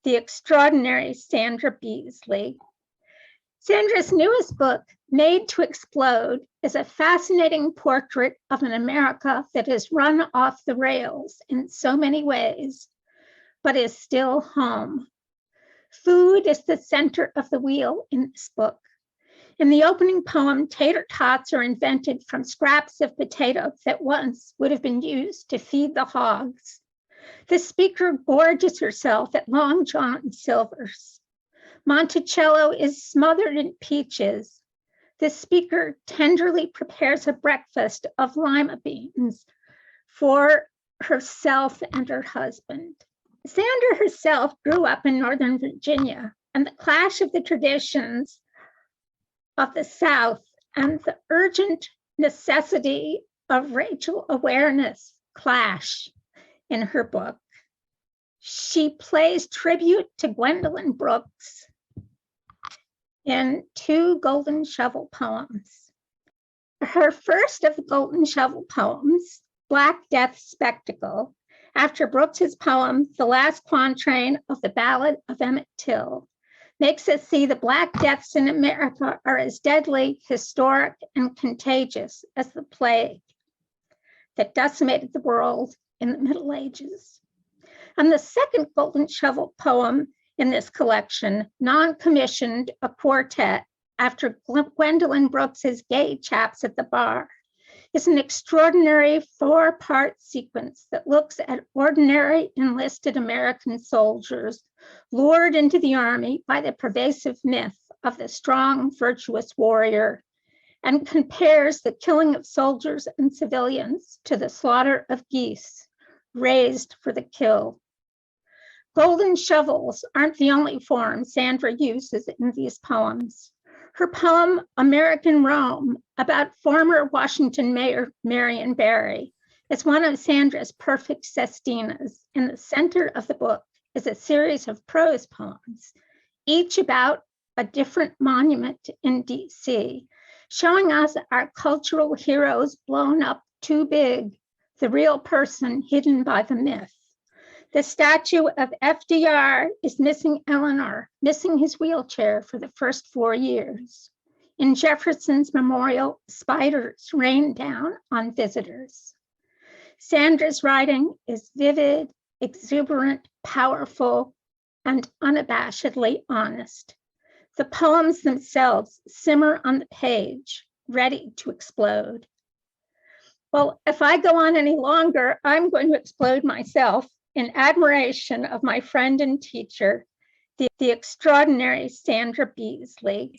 the extraordinary Sandra Beasley. Sandra's newest book, Made to Explode, is a fascinating portrait of an America that has run off the rails in so many ways, but is still home. Food is the center of the wheel in this book. In the opening poem, tater tots are invented from scraps of potato that once would have been used to feed the hogs. The speaker gorges herself at Long John Silver's. Monticello is smothered in peaches. The speaker tenderly prepares a breakfast of lima beans for herself and her husband. Sandra herself grew up in Northern Virginia, and the clash of the traditions of the South and the urgent necessity of racial awareness clash in her book. She plays tribute to Gwendolyn Brooks in two Golden Shovel poems. Her first of the Golden Shovel poems, Black Death Spectacle, after Brooks's poem, The Last Quatrain of the Ballad of Emmett Till, makes us see the Black Deaths in America are as deadly, historic, and contagious as the plague that decimated the world in the Middle Ages. And the second Golden Shovel poem in this collection, Non-Commissioned, a Quartet, after Gwendolyn Brooks's Gay Chaps at the Bar, is an extraordinary four-part sequence that looks at ordinary enlisted American soldiers lured into the army by the pervasive myth of the strong, virtuous warrior, and compares the killing of soldiers and civilians to the slaughter of geese raised for the kill. Golden shovels aren't the only form Sandra uses in these poems. Her poem, American Rome, about former Washington Mayor Marion Barry, is one of Sandra's perfect sestinas. In the center of the book is a series of prose poems, each about a different monument in DC, showing us our cultural heroes blown up too big, the real person hidden by the myth. The statue of FDR is missing Eleanor, missing his wheelchair for the first 4 years. In Jefferson's memorial, spiders rain down on visitors. Sandra's writing is vivid, exuberant, powerful, and unabashedly honest. The poems themselves simmer on the page, ready to explode. Well, if I go on any longer, I'm going to explode myself in admiration of my friend and teacher, the extraordinary Sandra Beasley.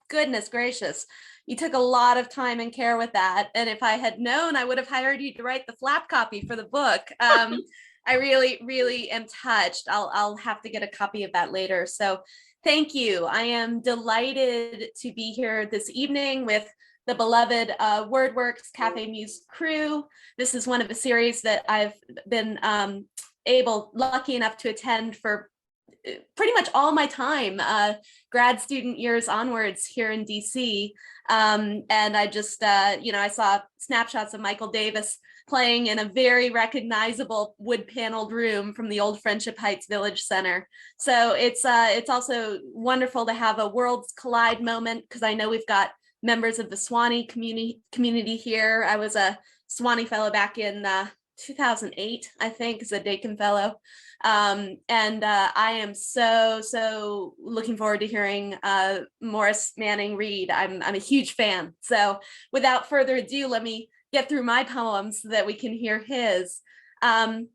Goodness gracious, you took a lot of time and care with that. And if I had known, I would have hired you to write the flap copy for the book. I really, really am touched. I'll have to get a copy of that later. So thank you. I am delighted to be here this evening with the beloved WordWorks Cafe Muse crew. This is one of a series that I've been lucky enough to attend for pretty much all my time, grad student years onwards here in DC. And I just, I saw snapshots of Michael Davis playing in a very recognizable wood paneled room from the old Friendship Heights Village Center. So it's also wonderful to have a Worlds Collide moment, because I know we've got members of the Swanee community here. I was a Swanee fellow back in 2008, I think, as a Dakin fellow. And I am so looking forward to hearing Maurice Manning read. I'm a huge fan. So without further ado, let me get through my poems so that we can hear his. All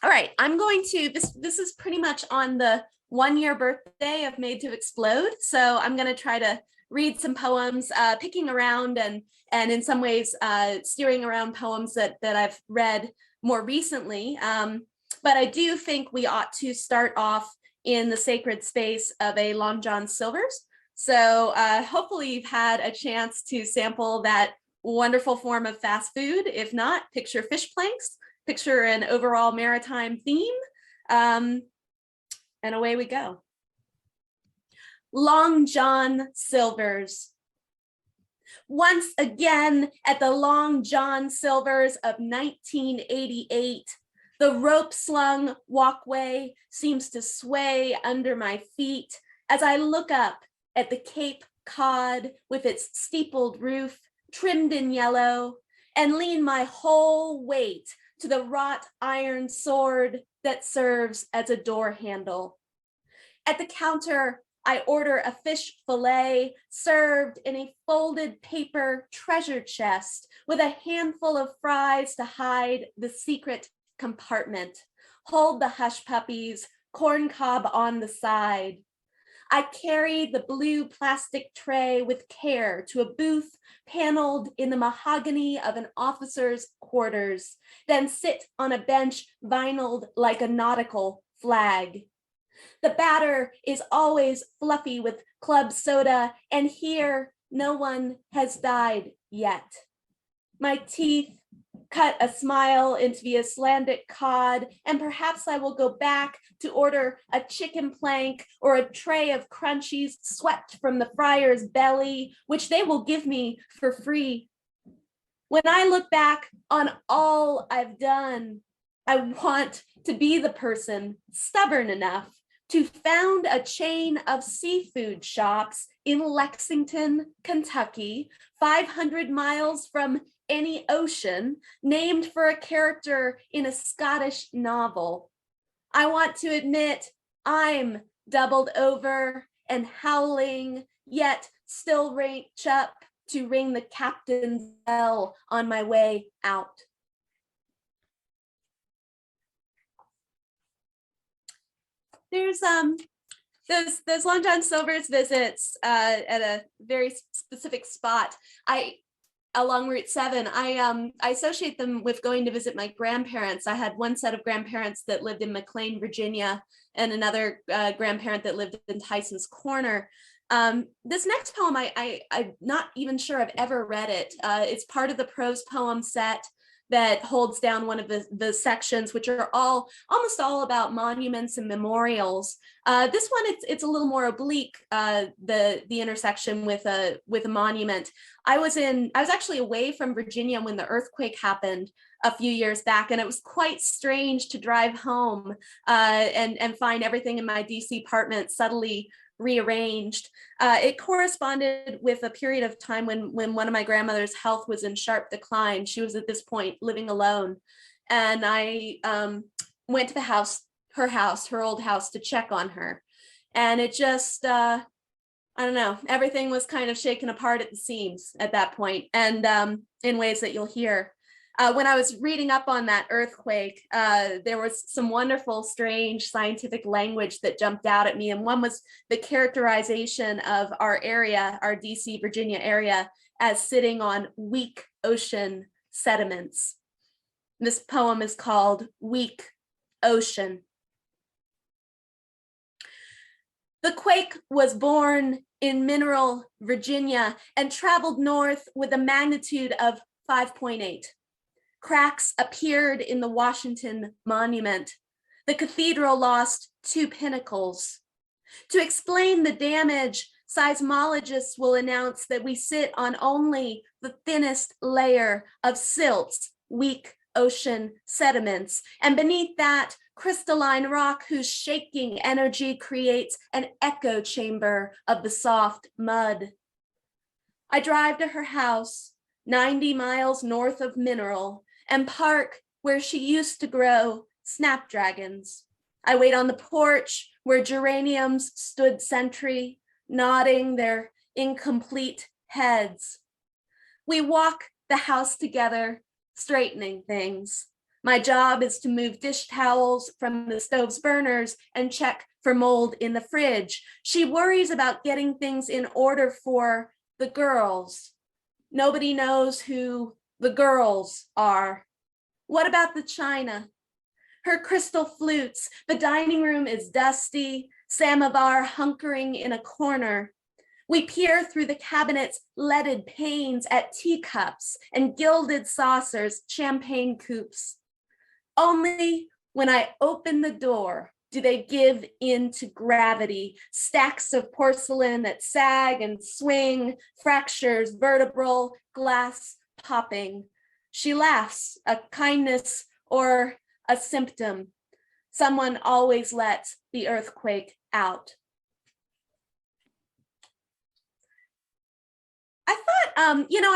right, I'm going to, this is pretty much on the 1-year birthday of Made to Explode. So I'm going to try to read some poems, picking around and in some ways steering around poems that I've read more recently. But I do think we ought to start off in the sacred space of a Long John Silver's. So hopefully you've had a chance to sample that wonderful form of fast food. If not, picture fish planks, picture an overall maritime theme, and away we go. Long John Silver's. Once again at the Long John Silver's of 1988, The rope-slung walkway seems to sway under my feet as I look up at the Cape Cod with its steepled roof, trimmed in yellow, and lean my whole weight to the wrought iron sword that serves as a door handle. At the counter, I order a fish fillet served in a folded paper treasure chest with a handful of fries to hide the secret compartment. Hold the hush puppies, corn cob on the side. I carry the blue plastic tray with care to a booth paneled in the mahogany of an officer's quarters, then sit on a bench vinyled like a nautical flag. The batter is always fluffy with club soda, and here no one has died yet. My teeth cut a smile into the Icelandic cod, and perhaps I will go back to order a chicken plank or a tray of crunchies swept from the friar's belly, which they will give me for free. When I look back on all I've done, I want to be the person stubborn enough to found a chain of seafood shops in Lexington, Kentucky, 500 miles from any ocean, named for a character in a Scottish novel. I want to admit I'm doubled over and howling, yet still reach up to ring the captain's bell on my way out. There's those Long John Silver's visits at a very specific spot. Along Route 7, I associate them with going to visit my grandparents. I had one set of grandparents that lived in McLean, Virginia, and another grandparent that lived in Tyson's Corner. This next poem, I'm not even sure I've ever read it. It's part of the prose poem set that holds down one of the sections, which are almost all about monuments and memorials. This one, it's a little more oblique, the intersection with a monument. I was actually away from Virginia when the earthquake happened a few years back, and it was quite strange to drive home and find everything in my DC apartment subtly rearranged. It corresponded with a period of time when one of my grandmother's health was in sharp decline. She was at this point living alone, and I went to her old house, to check on her, and it just I don't know, everything was kind of shaken apart at the seams at that point, and in ways that you'll hear. When I was reading up on that earthquake, there was some wonderful, strange scientific language that jumped out at me. And one was the characterization of our area, our DC, Virginia area, as sitting on weak ocean sediments. This poem is called Weak Ocean. The quake was born in Mineral, Virginia, and traveled north with a magnitude of 5.8. Cracks appeared in the Washington Monument. The cathedral lost 2 pinnacles. To explain the damage, seismologists will announce that we sit on only the thinnest layer of silts, weak ocean sediments, and beneath that, crystalline rock whose shaking energy creates an echo chamber of the soft mud. I drive to her house, 90 miles north of Mineral, and park where she used to grow snapdragons. I wait on the porch where geraniums stood sentry, nodding their incomplete heads. We walk the house together, straightening things. My job is to move dish towels from the stove's burners and check for mold in the fridge. She worries about getting things in order for the girls. Nobody knows who the girls are. What about the china? Her crystal flutes. The dining room is dusty, samovar hunkering in a corner. We peer through the cabinet's leaded panes at teacups and gilded saucers, champagne coupes. Only when I open the door do they give in to gravity, stacks of porcelain that sag and swing, fractures, vertebral, glass popping. She laughs, a kindness or a symptom. Someone always lets the earthquake out. I thought,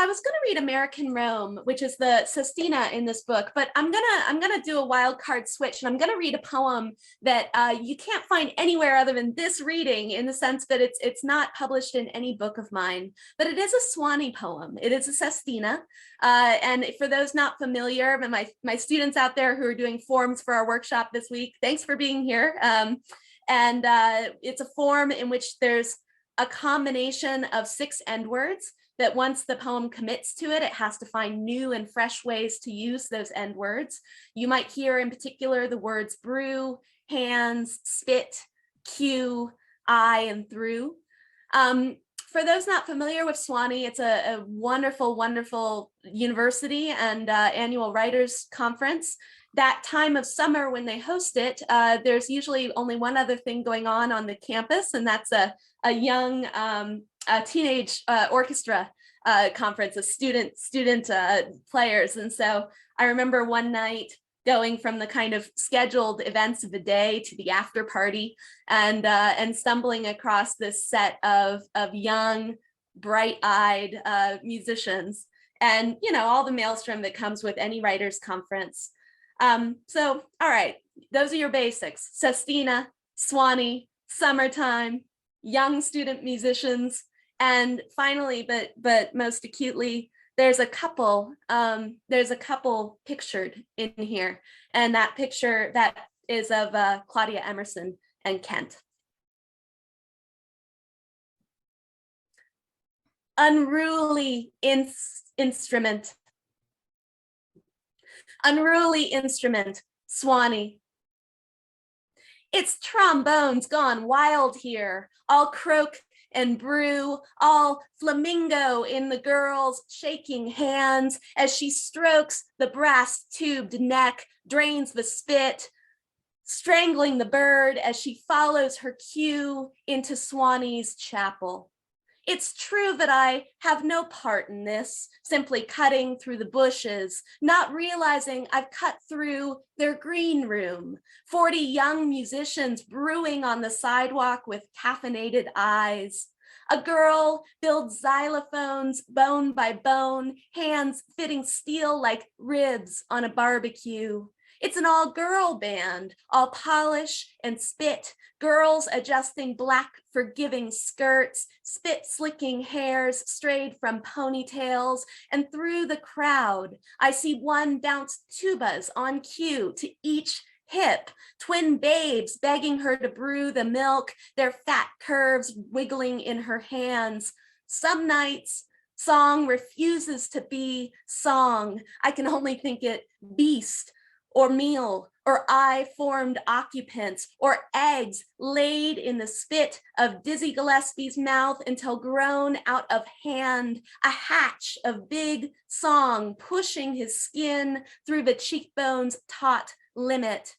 I was going to read American Rome, which is the sestina in this book, but I'm gonna do a wild card switch, and I'm gonna read a poem that you can't find anywhere other than this reading, in the sense that it's not published in any book of mine, but it is a Swanee poem. It is a sestina, and for those not familiar, my students out there who are doing forms for our workshop this week, thanks for being here. And it's a form in which there's a combination of 6 end words that once the poem commits to it, it has to find new and fresh ways to use those end words. You might hear in particular the words brew, hands, spit, cue, I, and through. For those not familiar with Swanee, it's a wonderful, wonderful university and annual writers conference. That time of summer when they host it, there's usually only one other thing going on the campus, and that's a young teenage orchestra conference, a student players. And so I remember one night going from the kind of scheduled events of the day to the after party, and stumbling across this set of young, bright-eyed musicians, and all the maelstrom that comes with any writers conference. So, all right, those are your basics: sestina, Swanee, summertime, young student musicians, and finally, but most acutely, there's a couple pictured in here, and that picture that is of Claudia Emerson and Kent. Unruly instrument. Unruly instrument, Swanee. It's trombones gone wild here, all croak and brew, all flamingo in the girl's shaking hands as she strokes the brass tubed neck, drains the spit, strangling the bird as she follows her cue into Swanee's chapel. It's true that I have no part in this, simply cutting through the bushes, not realizing I've cut through their green room, 40 young musicians brewing on the sidewalk with caffeinated eyes. A girl builds xylophones bone by bone, hands fitting steel like ribs on a barbecue. It's an all-girl band, all polish and spit, girls adjusting black, forgiving skirts, spit-slicking hairs strayed from ponytails, and through the crowd, I see one bounce tubas on cue to each hip, twin babes begging her to brew the milk, their fat curves wiggling in her hands. Some nights, song refuses to be song. I can only think it beast, or meal, or eye-formed occupants, or eggs laid in the spit of Dizzy Gillespie's mouth until grown out of hand, a hatch of big song pushing his skin through the cheekbone's taut limit.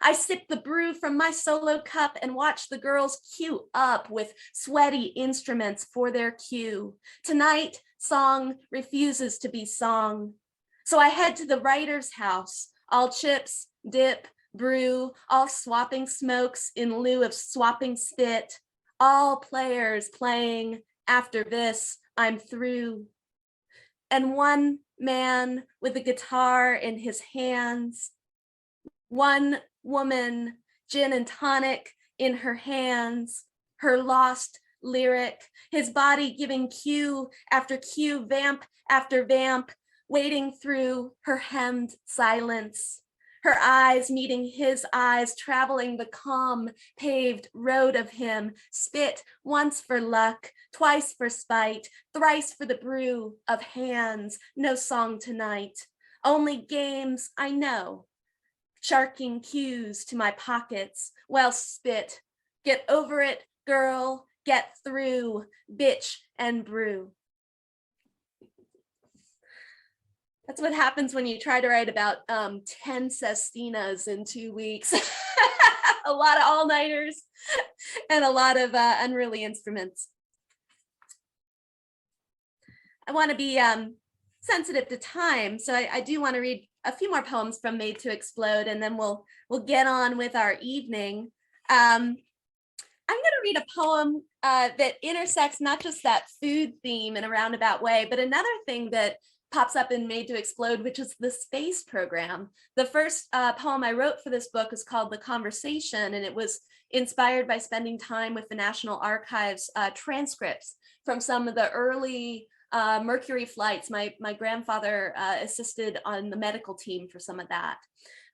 I sip the brew from my solo cup and watch the girls queue up with sweaty instruments for their cue. Tonight, song refuses to be song. So I head to the writer's house, all chips, dip, brew, all swapping smokes in lieu of swapping spit, all players playing, after this, I'm through. And one man with a guitar in his hands, one woman, gin and tonic in her hands, her lost lyric, his body giving cue after cue, vamp after vamp, wading through her hemmed silence, her eyes meeting his eyes, traveling the calm paved road of him, spit once for luck, twice for spite, thrice for the brew of hands, no song tonight, only games I know, sharking cues to my pockets, well spit, get over it, girl, get through, bitch and brew. That's what happens when you try to write about 10 sestinas in 2 weeks. A lot of all-nighters and a lot of unruly instruments. I want to be sensitive to time, so I do want to read a few more poems from Made to Explode, and then we'll get on with our evening. I'm going to read a poem that intersects not just that food theme in a roundabout way, but another thing that pops up in Made to Explode, which is the space program. The first poem I wrote for this book is called The Conversation, and it was inspired by spending time with the National Archives transcripts from some of the early Mercury flights. My grandfather assisted on the medical team for some of that.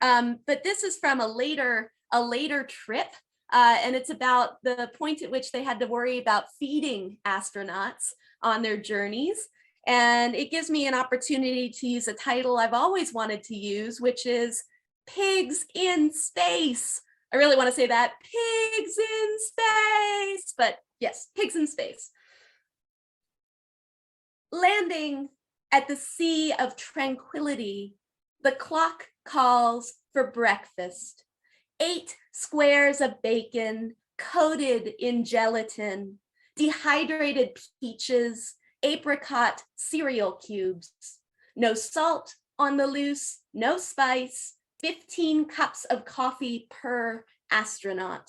But this is from a later trip, and it's about the point at which they had to worry about feeding astronauts on their journeys. And it gives me an opportunity to use a title I've always wanted to use, which is Pigs in Space. I really want to say that, pigs in space, but yes, pigs in space. Landing at the sea of tranquility, the clock calls for breakfast. 8 squares of bacon coated in gelatin, dehydrated peaches, apricot cereal cubes, no salt on the loose, no spice, 15 cups of coffee per astronaut.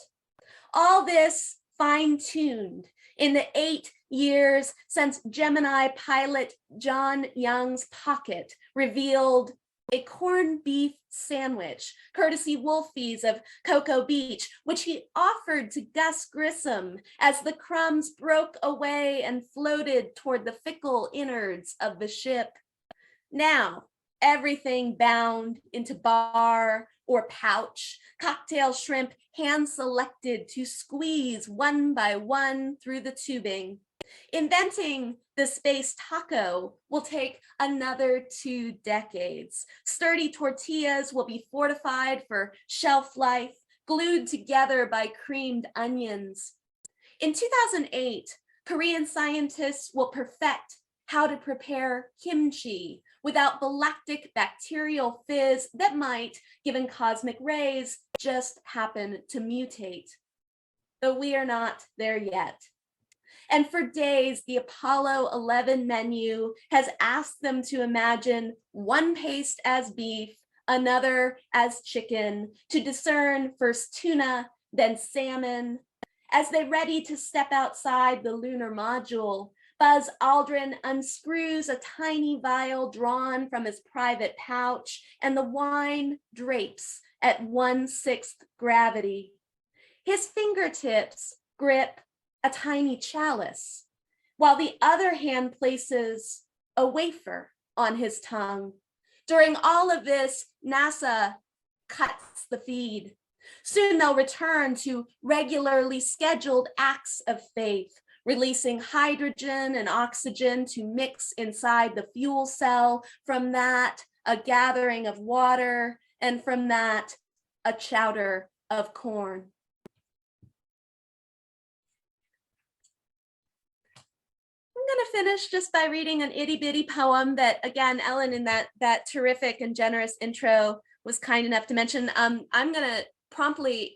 All this fine-tuned in the 8 years since Gemini pilot John Young's pocket revealed a corned beef sandwich, courtesy Wolfie's of Cocoa Beach, which he offered to Gus Grissom as the crumbs broke away and floated toward the fickle innards of the ship. Now, everything bound into bar or pouch, cocktail shrimp hand-selected to squeeze one by one through the tubing. Inventing the space taco will take another 2 decades. Sturdy tortillas will be fortified for shelf life, glued together by creamed onions. In 2008, Korean scientists will perfect how to prepare kimchi without the lactic bacterial fizz that might, given cosmic rays, just happen to mutate. But we are not there yet. And for days, the Apollo 11 menu has asked them to imagine one paste as beef, another as chicken, to discern first tuna, then salmon. As they ready to step outside the lunar module, Buzz Aldrin unscrews a tiny vial drawn from his private pouch, and the wine drapes at 1/6 gravity. His fingertips grip a tiny chalice, while the other hand places a wafer on his tongue. During all of this, NASA cuts the feed. Soon they'll return to regularly scheduled acts of faith, releasing hydrogen and oxygen to mix inside the fuel cell. From that, a gathering of water, and from that, a chowder of corn. I'm going to finish just by reading an itty bitty poem that, again, Ellen in that terrific and generous intro was kind enough to mention. I'm going to promptly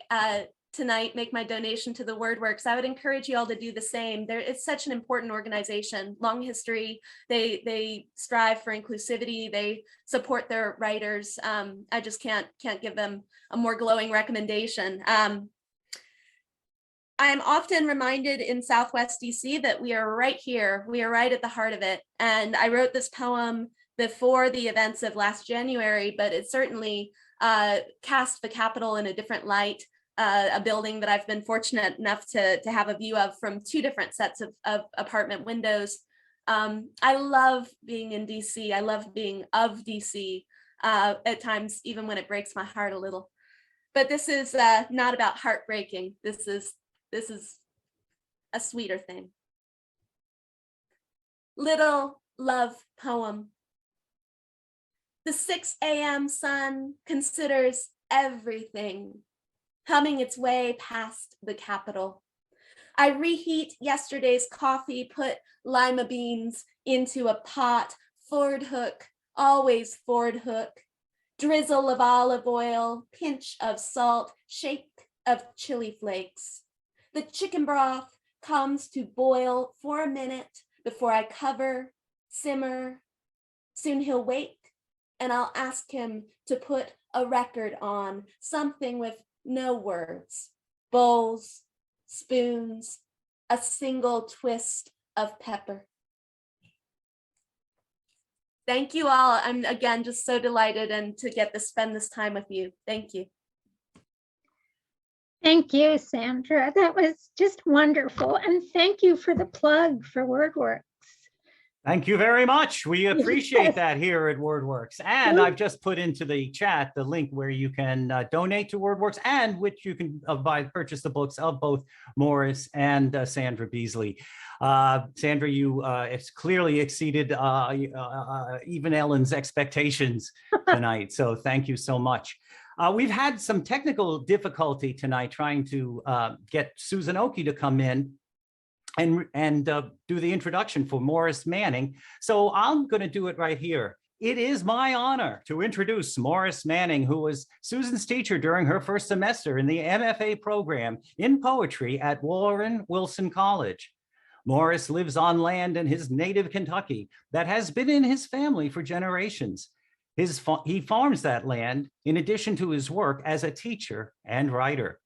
tonight make my donation to the WordWorks. I would encourage you all to do the same. It's such an important organization, long history. They strive for inclusivity. They support their writers. I just can't give them a more glowing recommendation. I'm often reminded in Southwest DC that we are right here. We are right at the heart of it. And I wrote this poem before the events of last January, but it certainly cast the Capitol in a different light, a building that I've been fortunate enough to have a view of from 2 different sets of apartment windows. I love being in DC. I love being of DC at times, even when it breaks my heart a little. But this is not about heartbreaking. This is a sweeter thing. Little love poem. The 6 a.m. sun considers everything, humming its way past the Capitol. I reheat yesterday's coffee, put lima beans into a pot, Ford hook, always Ford hook, drizzle of olive oil, pinch of salt, shake of chili flakes. The chicken broth comes to boil for a minute before I cover, simmer. Soon he'll wake and I'll ask him to put a record on something with no words, bowls, spoons, a single twist of pepper. Thank you all. I'm again just so delighted and to get to spend this time with you. Thank you. Thank you, Sandra. That was just wonderful. And thank you for the plug for WordWorks. Thank you very much. We appreciate Yes. that here at WordWorks. And I've just put into the chat the link where you can donate to WordWorks and which you can purchase the books of both Maurice and Sandra Beasley. Sandra, you it's clearly exceeded even Ellen's expectations tonight. So thank you so much. We've had some technical difficulty tonight trying to get Susan Oki to come in and do the introduction for Maurice Manning. So I'm going to do it right here. It is my honor to introduce Maurice Manning, who was Susan's teacher during her first semester in the MFA program in poetry at Warren Wilson College. Maurice lives on land in his native Kentucky that has been in his family for generations. He farms that land in addition to his work as a teacher and writer.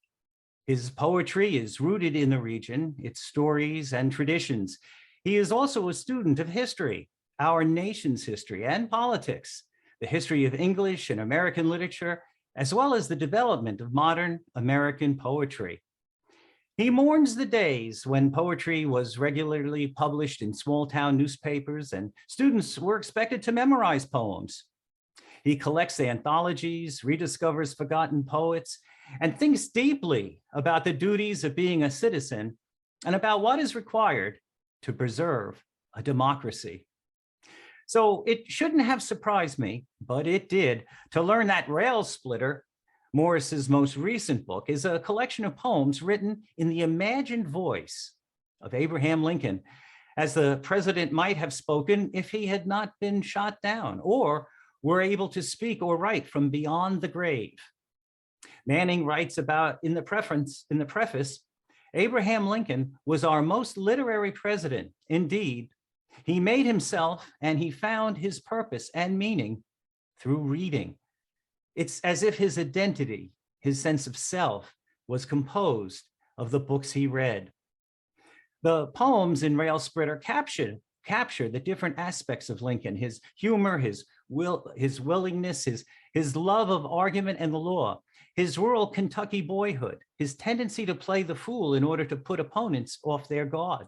His poetry is rooted in the region, its stories and traditions. He is also a student of history, our nation's history and politics, the history of English and American literature, as well as the development of modern American poetry. He mourns the days when poetry was regularly published in small town newspapers and students were expected to memorize poems. He collects anthologies, rediscovers forgotten poets, and thinks deeply about the duties of being a citizen and about what is required to preserve a democracy. So it shouldn't have surprised me, but it did, to learn that Rail Splitter, Maurice's most recent book, is a collection of poems written in the imagined voice of Abraham Lincoln, as the president might have spoken if he had not been shot down or were able to speak or write from beyond the grave. Manning writes about in the preface, Abraham Lincoln was our most literary president. Indeed, he made himself and he found his purpose and meaning through reading. It's as if his identity, his sense of self, was composed of the books he read. The poems in Rail Splitter capture the different aspects of Lincoln, his humor, his willingness, his love of argument and the law, his rural Kentucky boyhood, his tendency to play the fool in order to put opponents off their guard.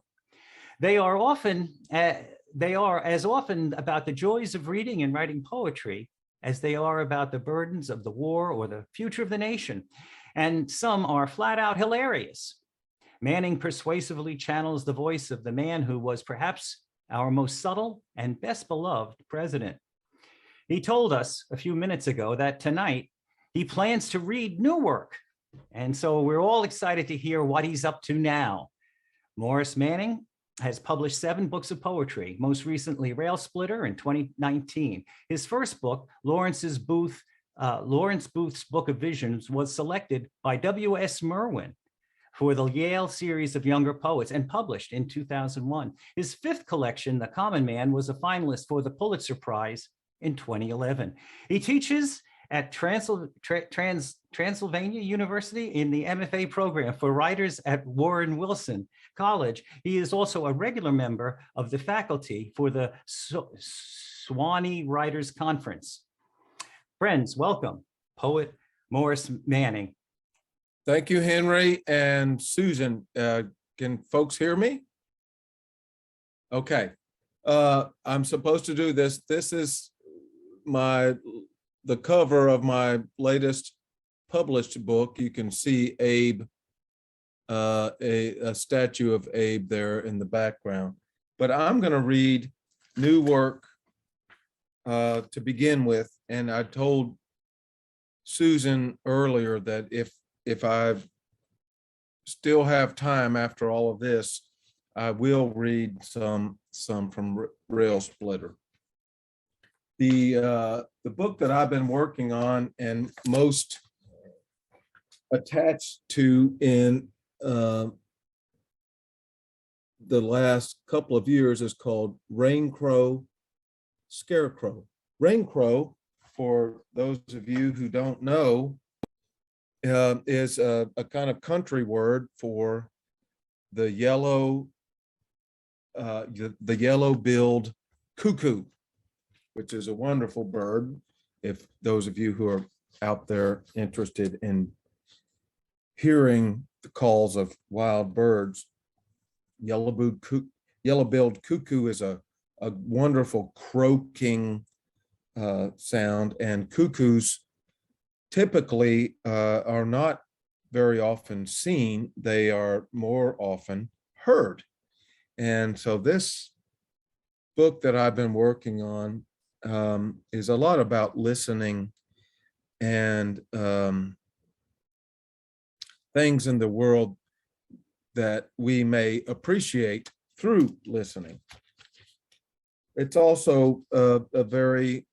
They are as often about the joys of reading and writing poetry as they are about the burdens of the war or the future of the nation. And some are flat out hilarious. Manning persuasively channels the voice of the man who was perhaps our most subtle and best beloved president. He told us a few minutes ago that tonight he plans to read new work. And so we're all excited to hear what he's up to now. Maurice Manning has published 7 books of poetry, most recently Rail Splitter in 2019. His first book, Lawrence Booth's Book of Visions, was selected by W.S. Merwin for the Yale series of younger poets and published in 2001. His 5th collection, The Common Man, was a finalist for the Pulitzer Prize in 2011. He teaches at Transylvania University in the MFA program for writers at Warren Wilson College. He is also a regular member of the faculty for the Sewanee Writers Conference. Friends, welcome, poet Maurice Manning. Thank you, Henry and Susan. Can folks hear me? Okay. I'm supposed to do this. This is the cover of my latest published book. You can see Abe, a statue of Abe there in the background. But I'm going to read new work to begin with. And I told Susan earlier that if I still have time after all of this, I will read some from Rail Splitter. The book that I've been working on and most attached to in the last couple of years is called Rain Crow, Scarecrow. Rain Crow for those of you who don't know, is a kind of country word for the yellow-billed cuckoo, which is a wonderful bird. If those of you who are out there interested in hearing the calls of wild birds, yellow-billed cuckoo is a wonderful croaking sound, and cuckoos typically are not very often seen. They are more often heard. And so this book that I've been working on is a lot about listening and things in the world that we may appreciate through listening. It's also a very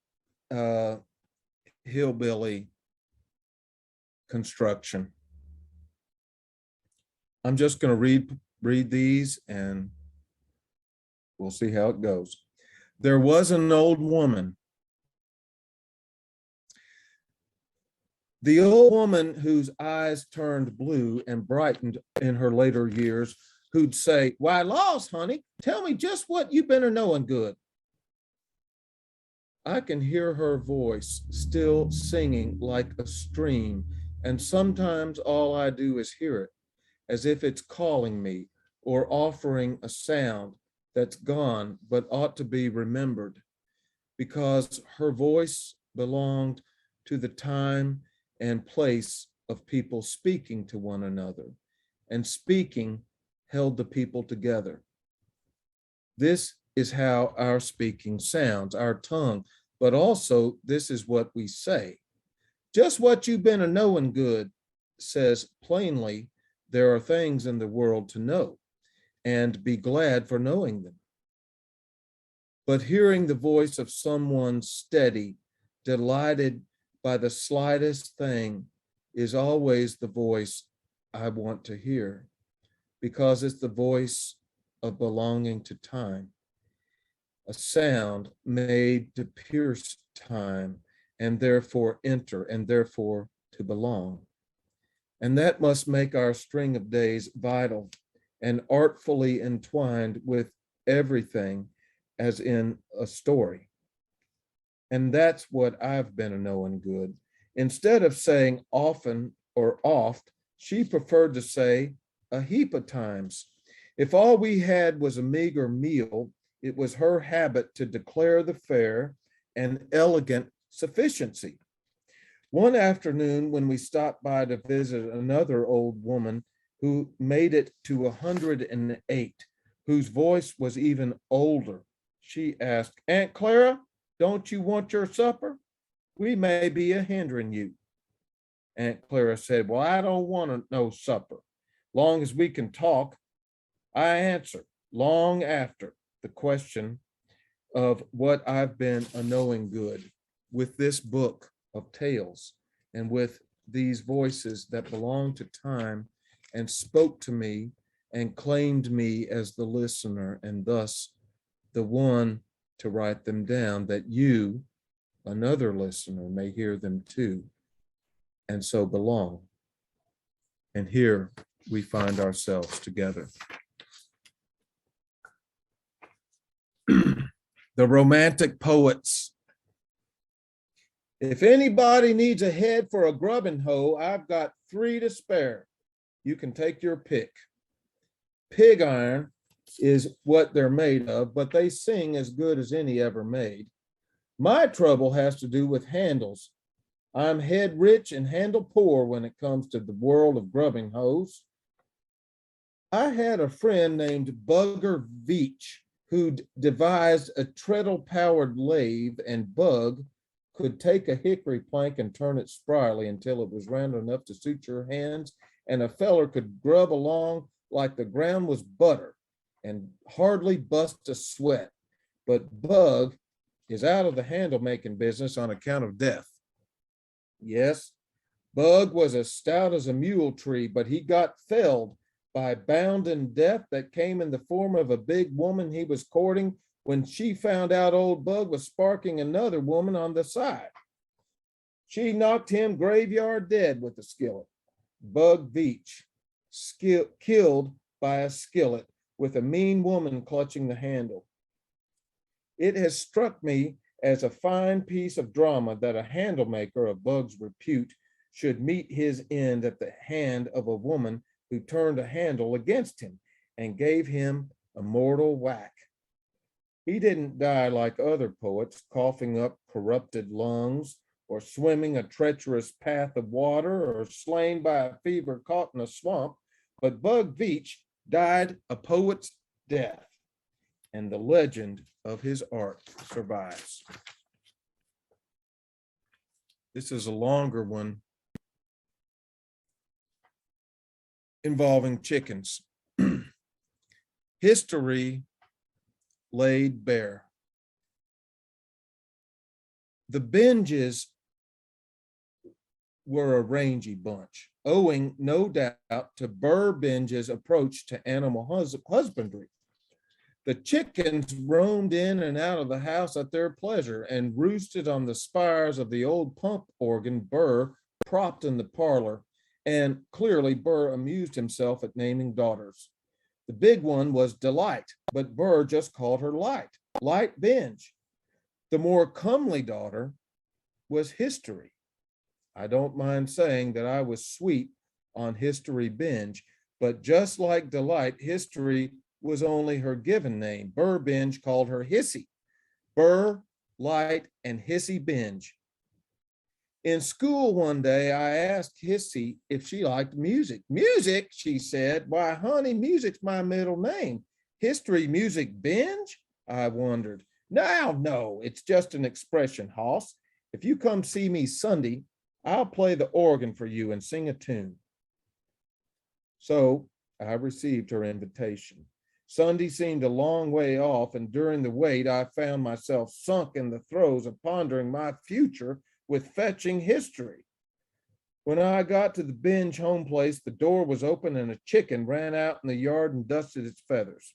hillbilly construction. I'm just going to read these and we'll see how it goes. There was an old woman. The old woman whose eyes turned blue and brightened in her later years, who'd say, "Why, laws, honey, tell me just what you been a-knowing good." I can hear her voice still singing like a stream, and sometimes all I do is hear it, as if it's calling me or offering a sound that's gone but ought to be remembered, because her voice belonged to the time and place of people speaking to one another, and speaking held the people together. This is how our speaking sounds, our tongue, but also this is what we say. Just what you've been a-knowing good says plainly there are things in the world to know and be glad for knowing them. But hearing the voice of someone steady, delighted by the slightest thing, is always the voice I want to hear, because it's the voice of belonging to time, a sound made to pierce time and therefore enter and therefore to belong. And that must make our string of days vital and artfully entwined with everything as in a story. And that's what I've been a-knowing good. Instead of saying often or oft, she preferred to say a heap of times. If all we had was a meager meal, it was her habit to declare the fair an elegant sufficiency. One afternoon, when we stopped by to visit another old woman who made it to 108, whose voice was even older, she asked, "Aunt Clara, don't you want your supper? We may be a-hindering you." Aunt Clara said, "Well, I don't want no supper. Long as we can talk." I answer, long after the question of what I've been a-knowing good with this book of tales and with these voices that belong to time and spoke to me and claimed me as the listener and thus the one to write them down, that you, another listener, may hear them too and so belong. And here we find ourselves together. The romantic poets. If anybody needs a head for a grubbing hoe, I've got 3 to spare. You can take your pick. Pig iron is what they're made of, but they sing as good as any ever made. My trouble has to do with handles. I'm head rich and handle poor when it comes to the world of grubbing hoes. I had a friend named Bugger Veach who devised a treadle-powered lathe, and Bug could take a hickory plank and turn it spryly until it was round enough to suit your hands, and a feller could grub along like the ground was butter and hardly bust a sweat. But Bug is out of the handle-making business on account of death. Yes, Bug was as stout as a mule tree, but he got felled by bounden death that came in the form of a big woman he was courting when she found out old Bug was sparking another woman on the side. She knocked him graveyard dead with a skillet. Bug Veach, killed by a skillet with a mean woman clutching the handle. It has struck me as a fine piece of drama that a handle maker of Bug's repute should meet his end at the hand of a woman who turned a handle against him and gave him a mortal whack. He didn't die like other poets, coughing up corrupted lungs, or swimming a treacherous path of water, or slain by a fever caught in a swamp, but Bug Veach died a poet's death, and the legend of his art survives. This is a longer one involving chickens. History laid bare. The Binges were a rangy bunch, owing no doubt to Burr Binge's approach to animal husbandry. The chickens roamed in and out of the house at their pleasure and roosted on the spires of the old pump organ Burr propped in the parlor, and clearly Burr amused himself at naming daughters. The big one was Delight, but Burr just called her Light Binge. The more comely daughter was History. I don't mind saying that I was sweet on History Binge, but just like Delight, History was only her given name. Burr Binge called her Hissy. Burr, Light, and Hissy Binge. In school one day, I asked Hissy if she liked music. Music, she said. Why, honey, music's my middle name. History Music Binge? I wondered. No, it's just an expression, Hoss. If you come see me Sunday, I'll play the organ for you and sing a tune. So I received her invitation. Sunday seemed a long way off, and during the wait, I found myself sunk in the throes of pondering my future with fetching History. When I got to the Binge home place, the door was open and a chicken ran out in the yard and dusted its feathers.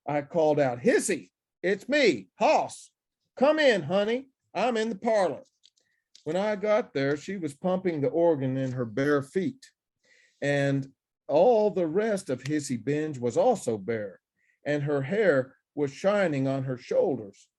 I called out, Hissy, it's me, Hoss. Come in, honey. I'm in the parlor. When I got there, she was pumping the organ in her bare feet, and all the rest of Hissy Binge was also bare, and her hair was shining on her shoulders.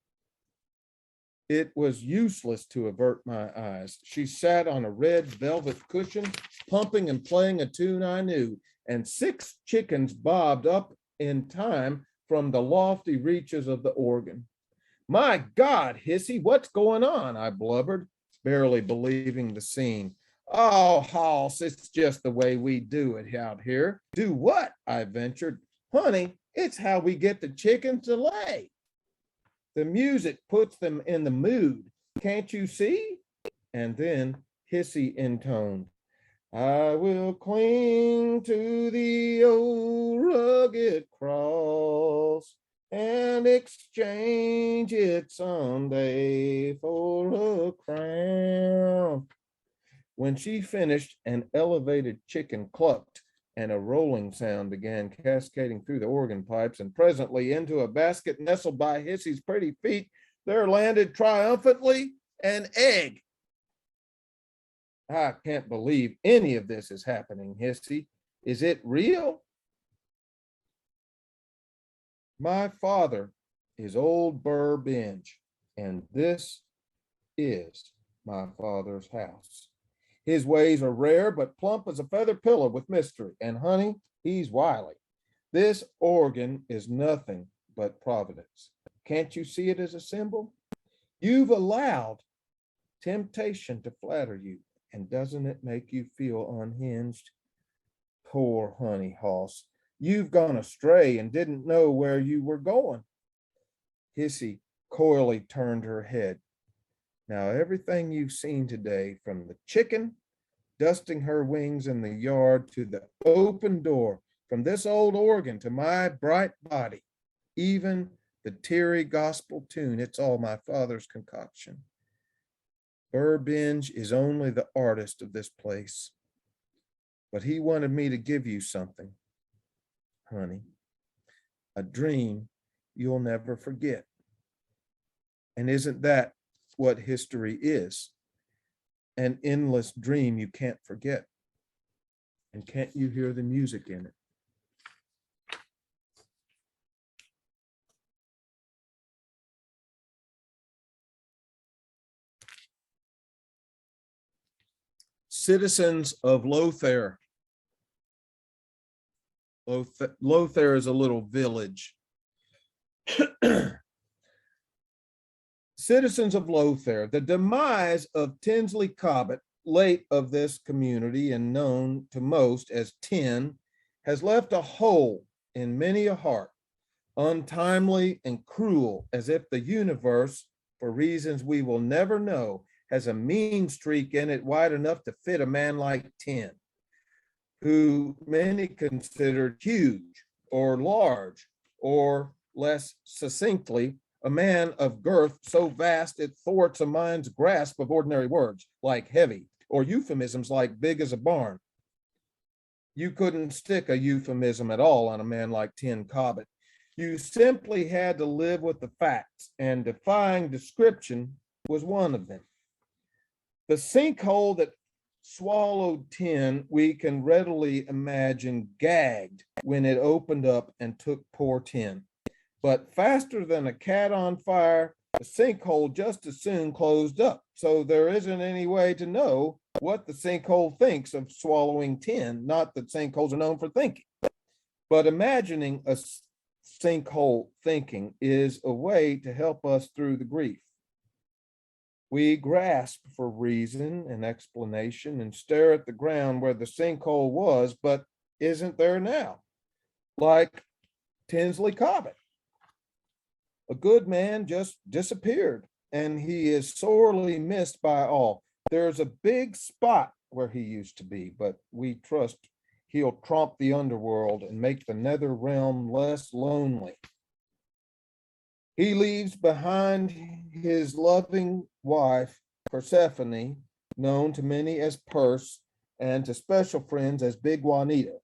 It was useless to avert my eyes. She sat on a red velvet cushion, pumping and playing a tune I knew, and 6 chickens bobbed up in time from the lofty reaches of the organ. My God, Hissy, what's going on? I blubbered, barely believing the scene. Oh, Hoss, it's just the way we do it out here. Do what? I ventured. Honey, it's how we get the chickens to lay. The music puts them in the mood. Can't you see? And then Hissy intoned, I will cling to the old rugged cross and exchange it someday for a crown. When she finished, an elevated chicken clucked, and a rolling sound began cascading through the organ pipes, and presently into a basket nestled by Hissy's pretty feet, there landed triumphantly an egg. I can't believe any of this is happening, Hissy. Is it real? My father is old Burr Binge, and this is my father's house. His ways are rare, but plump as a feather pillow with mystery. And honey, he's wily. This organ is nothing but providence. Can't you see it as a symbol? You've allowed temptation to flatter you, and doesn't it make you feel unhinged? Poor honey Hoss, you've gone astray and didn't know where you were going. Hissy coyly turned her head. Now, everything you've seen today, from the chicken dusting her wings in the yard to the open door, from this old organ to my bright body, even the teary gospel tune, it's all my father's concoction. Burr Binge is only the artist of this place, but he wanted me to give you something, honey, a dream you'll never forget. And isn't that what history is? an endless dream you can't forget. And can't you hear the music in it? Citizens of Lothair. Lothair is a little village. Citizens of Lothair, the demise of Tinsley Cobbett, late of this community and known to most as Tin, has left a hole in many a heart, untimely and cruel, as if the universe, for reasons we will never know, has a mean streak in it wide enough to fit a man like Tin, who many considered huge or large, or less succinctly, a man of girth so vast it thwarts a mind's grasp of ordinary words like heavy, or euphemisms like big as a barn. You couldn't stick a euphemism at all on a man like Tin Cobbett. You simply had to live with the facts, and defying description was one of them. The sinkhole that swallowed Tin, we can readily imagine gagged when it opened up and took poor Tin. But faster than a cat on fire, the sinkhole just as soon closed up. So there isn't any way to know what the sinkhole thinks of swallowing Tin. Not that sinkholes are known for thinking, but imagining a sinkhole thinking is a way to help us through the grief. We grasp for reason and explanation and stare at the ground where the sinkhole was, but isn't there now? Like Tinsley Cobbett. A good man just disappeared, and he is sorely missed by all. There's a big spot where he used to be, but we trust he'll tromp the underworld and make the nether realm less lonely. He leaves behind his loving wife, Persephone, known to many as Perse, and to special friends as Big Juanita,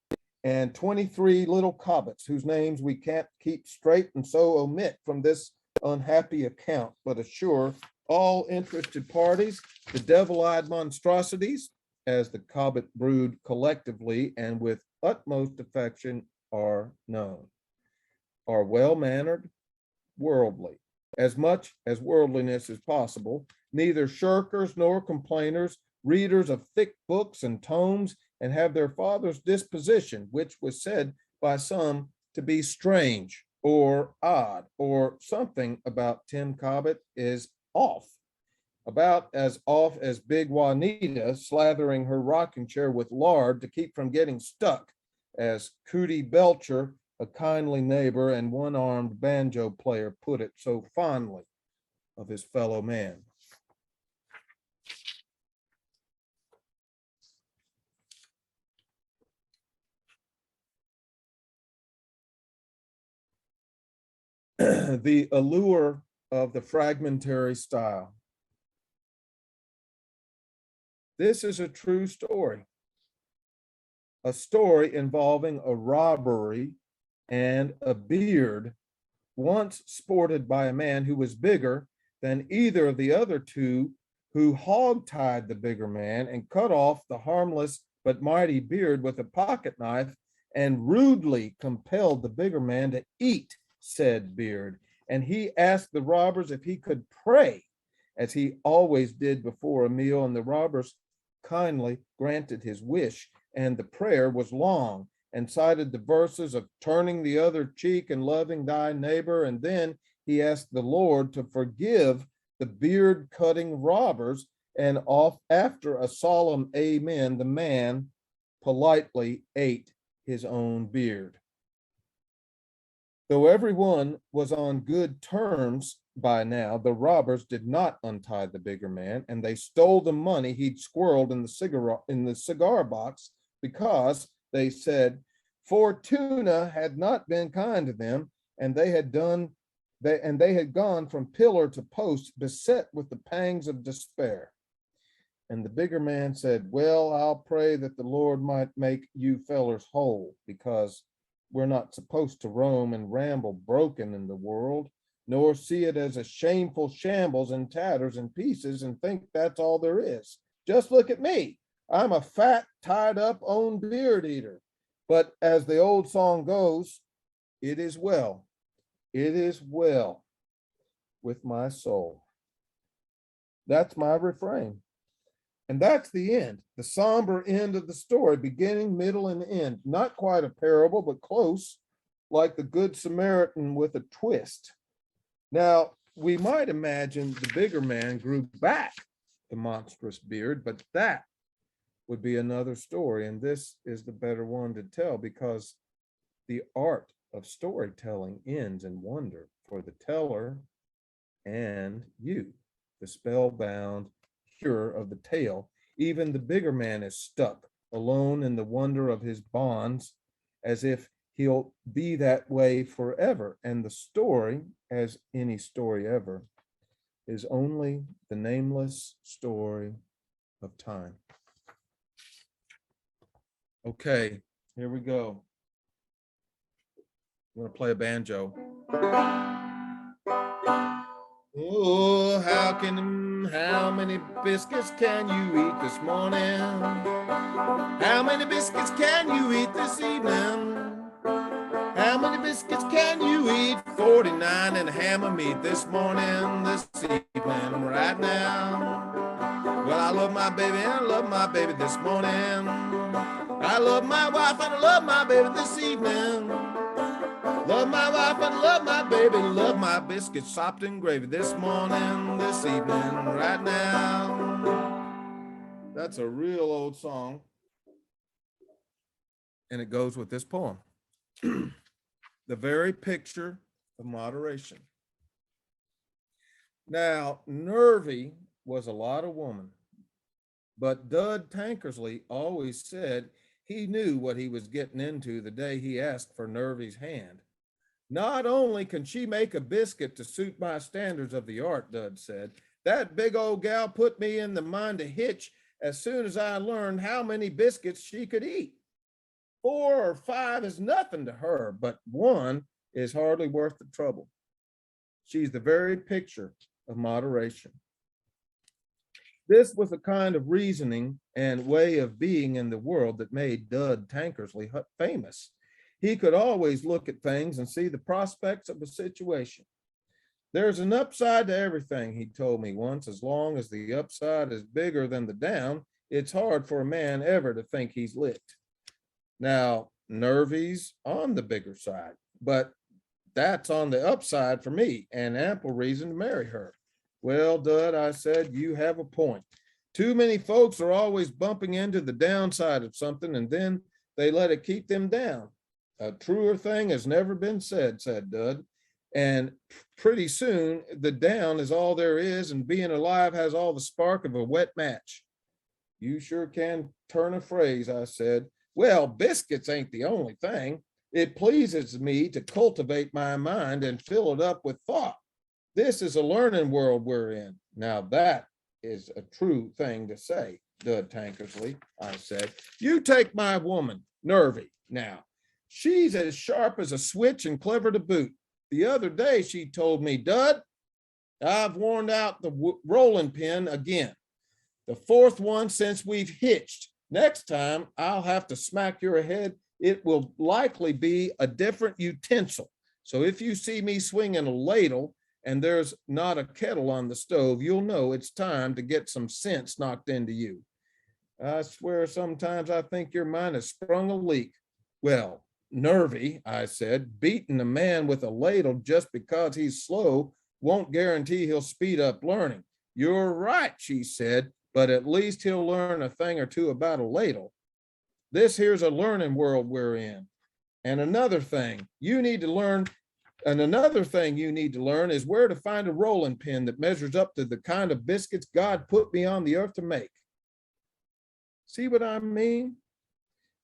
and 23 little Cobbets whose names we can't keep straight and so omit from this unhappy account, but assure all interested parties the devil-eyed monstrosities, as the Cobbett brood collectively and with utmost affection are known, are well-mannered, worldly, as much as worldliness is possible, neither shirkers nor complainers, readers of thick books and tomes, and have their father's disposition, which was said by some to be strange or odd, or something about Tim Cobbett is off, about as off as Big Juanita slathering her rocking chair with lard to keep from getting stuck, as Cootie Belcher, a kindly neighbor and one-armed banjo player, put it so fondly of his fellow man. The allure of the fragmentary style. This is a true story, a story involving a robbery and a beard once sported by a man who was bigger than either of the other two, who hog-tied the bigger man and cut off the harmless but mighty beard with a pocket knife and rudely compelled the bigger man to eat said beard. And he asked the robbers if he could pray, as he always did before a meal, and the robbers kindly granted his wish, and the prayer was long and cited the verses of turning the other cheek and loving thy neighbor. And then he asked the Lord to forgive the beard-cutting robbers, and after a solemn amen, the man politely ate his own beard. Though everyone was on good terms by now, the robbers did not untie the bigger man, and they stole the money he'd squirreled in the cigar box, because they said Fortuna had not been kind to them, and they had gone from pillar to post, beset with the pangs of despair. And the bigger man said, well, I'll pray that the Lord might make you fellers whole, because we're not supposed to roam and ramble broken in the world, nor see it as a shameful shambles and tatters and pieces and think that's all there is. Just look at me. I'm a fat, tied up, own beard eater. But as the old song goes, it is well. It is well with my soul. That's my refrain. And that's the end, the somber end of the story, beginning, middle, and end. Not quite a parable, but close, like the Good Samaritan with a twist. Now, we might imagine the bigger man grew back the monstrous beard, but that would be another story. And this is the better one to tell, because the art of storytelling ends in wonder for the teller and you, the spellbound hearer of the tale. Even the bigger man is stuck alone in the wonder of his bonds, as if he'll be that way forever. And the story, as any story ever, is only the nameless story of time. Okay, here we go. I'm gonna play a banjo. Oh, how many biscuits can you eat this morning? How many biscuits can you eat this evening? How many biscuits can you eat? 49 and a ham of meat this morning, this evening, right now. Well, I love my baby and I love my baby this morning. I love my wife and I love my baby this evening. Love my wife and love my baby, love my biscuits sopped in gravy this morning, this evening, right now. That's a real old song. And it goes with this poem. The very picture of moderation. Now, Nervy was a lot of woman, but Dud Tankersley always said he knew what he was getting into the day he asked for Nervy's hand. Not only can she make a biscuit to suit my standards of the art, Dud said, that big old gal put me in the mind to hitch as soon as I learned how many biscuits she could eat. 4 or 5 is nothing to her, but 1 is hardly worth the trouble. She's the very picture of moderation. This was the kind of reasoning and way of being in the world that made Dud Tankersley famous. He could always look at things and see the prospects of a situation. There's an upside to everything, he told me once. As long as the upside is bigger than the down, it's hard for a man ever to think he's licked. Now, Nervy's on the bigger side, but that's on the upside for me, and ample reason to marry her. Well, Dud, I said, you have a point. Too many folks are always bumping into the downside of something, and then they let it keep them down. A truer thing has never been said, said Dud. And pretty soon, the down is all there is, and being alive has all the spark of a wet match. You sure can turn a phrase, I said. Well, biscuits ain't the only thing. It pleases me to cultivate my mind and fill it up with thought. This is a learning world we're in. Now that is a true thing to say, Dud Tankersley, I said. You take my woman, Nervy, now. She's as sharp as a switch and clever to boot. The other day she told me, Dud, I've worn out the rolling pin again. The 4th one since we've hitched. Next time I'll have to smack your head. It will likely be a different utensil. So if you see me swinging a ladle and there's not a kettle on the stove, you'll know it's time to get some sense knocked into you. I swear sometimes I think your mind has sprung a leak. Well, Nervy, I said, beating a man with a ladle just because he's slow won't guarantee he'll speed up learning. You're right, she said, but at least he'll learn a thing or two about a ladle. This here's a learning world we're in. And another thing you need to learn is where to find a rolling pin that measures up to the kind of biscuits God put me on the earth to make. See what I mean?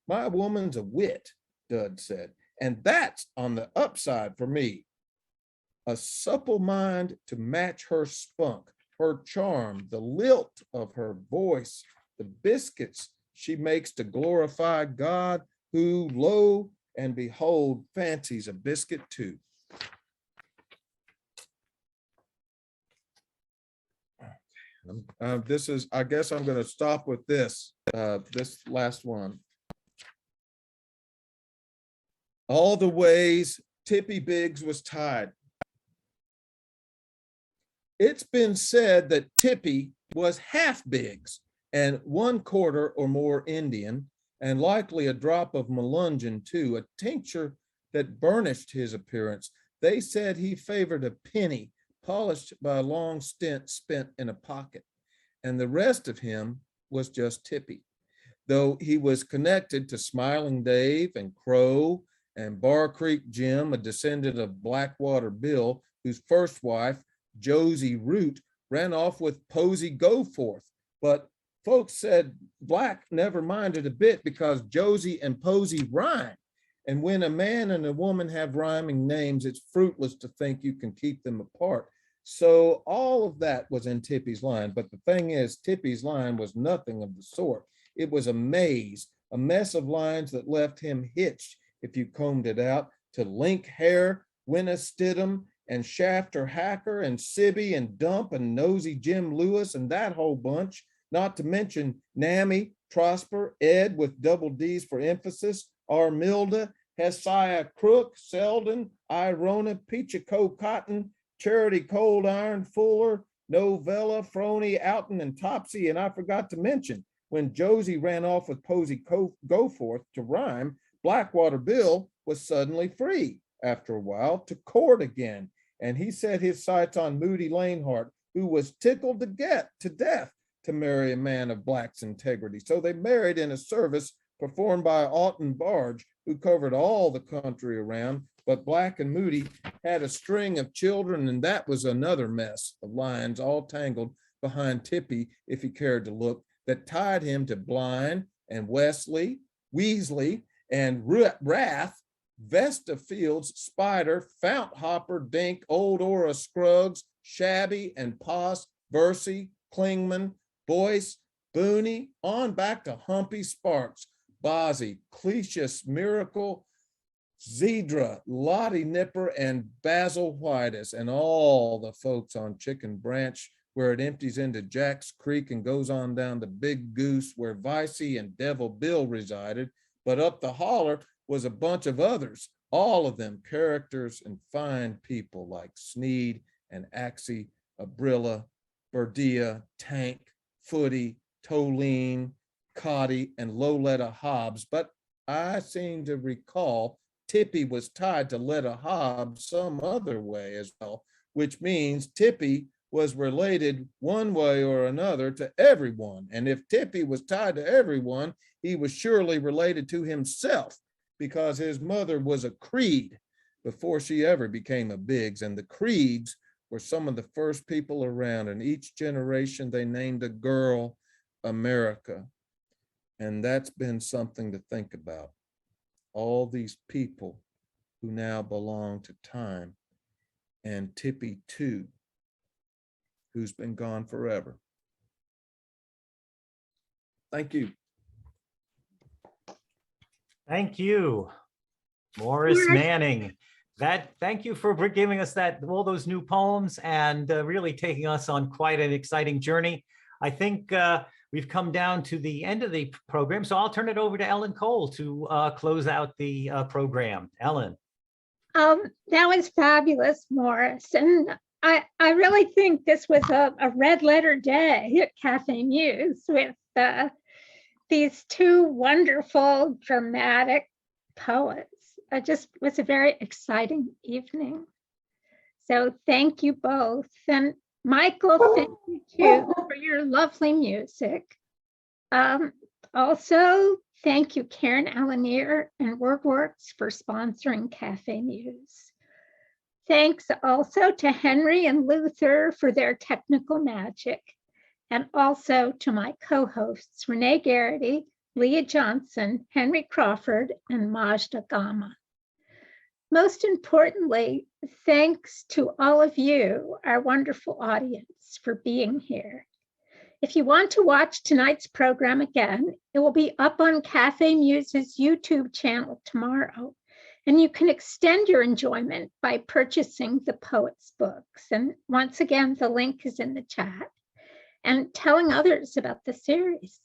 My woman's a wit, Dud said, and that's on the upside for me. A supple mind to match her spunk, her charm, the lilt of her voice, the biscuits she makes to glorify God, who, lo and behold, fancies a biscuit too. This is, I guess I'm going to stop with this, this last one. All the ways Tippy Biggs was tied. It's been said that Tippy was half Biggs and 1/4 or more Indian, and likely a drop of Melungeon too, a tincture that burnished his appearance. They said he favored a penny polished by a long stint spent in a pocket, and the rest of him was just Tippy, though he was connected to Smiling Dave and Crow and Bar Creek Jim, a descendant of Blackwater Bill, whose first wife, Josie Root, ran off with Posey Goforth. But folks said Black never minded a bit because Josie and Posey rhyme. And when a man and a woman have rhyming names, it's fruitless to think you can keep them apart. So all of that was in Tippy's line. But the thing is, Tippy's line was nothing of the sort. It was a maze, a mess of lines that left him hitched, if you combed it out, to Link Hare, Winna Stidham, and Shafter Hacker, and Sibby, and Dump, and Nosy Jim Lewis, and that whole bunch, not to mention Nammy, Trosper, Ed with double D's for emphasis, Armilda, Hesiah Crook, Selden, Irona, Peachico Cotton, Charity Cold Iron, Fuller, Novella, Frony, Oughton, and Topsy. And I forgot to mention, when Josie ran off with Posey Goforth to rhyme, Blackwater Bill was suddenly free after a while to court again. And he set his sights on Moody Lanehart, who was tickled to death to marry a man of Black's integrity. So they married in a service performed by Alton Barge, who covered all the country around. But Black and Moody had a string of children, and that was another mess of lines all tangled behind Tippy, if he cared to look, that tied him to Blind and Wesley, Weasley, and Wrath, Vesta Fields, Spider, Fount Hopper, Dink, Old Ora Scruggs, Shabby and Poss, Versey, Klingman, Boyce, Booney, on back to Humpy Sparks, Bozzy, Cletius Miracle, Zedra, Lottie Nipper, and Basil Whitus, and all the folks on Chicken Branch, where it empties into Jack's Creek and goes on down to Big Goose, where Vicey and Devil Bill resided. But up the holler was a bunch of others, all of them characters and fine people like Sneed and Axie, Abrilla, Berdia, Tank, Footy, Toline, Cotty, and Loletta Hobbs. But I seem to recall Tippy was tied to Letta Hobbs some other way as well, which means Tippy was related one way or another to everyone. And if Tippy was tied to everyone, he was surely related to himself, because his mother was a Creed before she ever became a Biggs. And the Creeds were some of the first people around. And each generation they named a girl America. And that's been something to think about. All these people who now belong to time, and Tippy too, who's been gone forever. Thank you. Thank you, Maurice Manning. Thank you for giving us all those new poems and really taking us on quite an exciting journey. I think we've come down to the end of the program, so I'll turn it over to Ellen Cole to close out the program. Ellen. That was fabulous, Maurice. And I really think this was a red letter day at Cafe Muse with these two wonderful, dramatic poets. It just was a very exciting evening. So thank you both. And Michael, thank you too for your lovely music. Also, thank you, Karen Alanier and WordWorks for sponsoring Cafe Muse. Thanks also to Henry and Luther for their technical magic, and also to my co-hosts, Renee Garrity, Leah Johnson, Henry Crawford, and Majda Gama. Most importantly, thanks to all of you, our wonderful audience, for being here. If you want to watch tonight's program again, it will be up on Cafe Muse's YouTube channel tomorrow, and you can extend your enjoyment by purchasing the poets' books. And once again, the link is in the chat. and telling others about the series.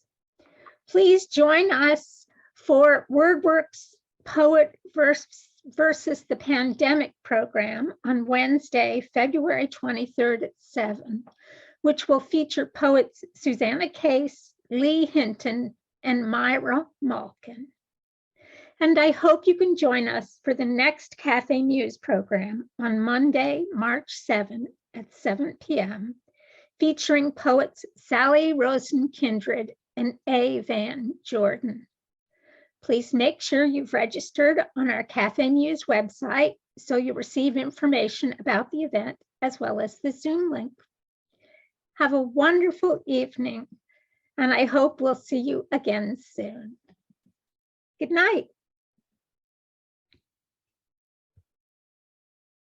Please join us for WordWorks Poet versus the Pandemic program on Wednesday, February 23rd at 7, which will feature poets Susanna Case, Lee Hinton, and Myra Malkin. And I hope you can join us for the next Cafe Muse program on Monday, March 7 at 7 p.m., featuring poets Sally Rosen-Kindred and A. Van Jordan. Please make sure you've registered on our Cafe Muse website so you receive information about the event as well as the Zoom link. Have a wonderful evening, and I hope we'll see you again soon. Good night.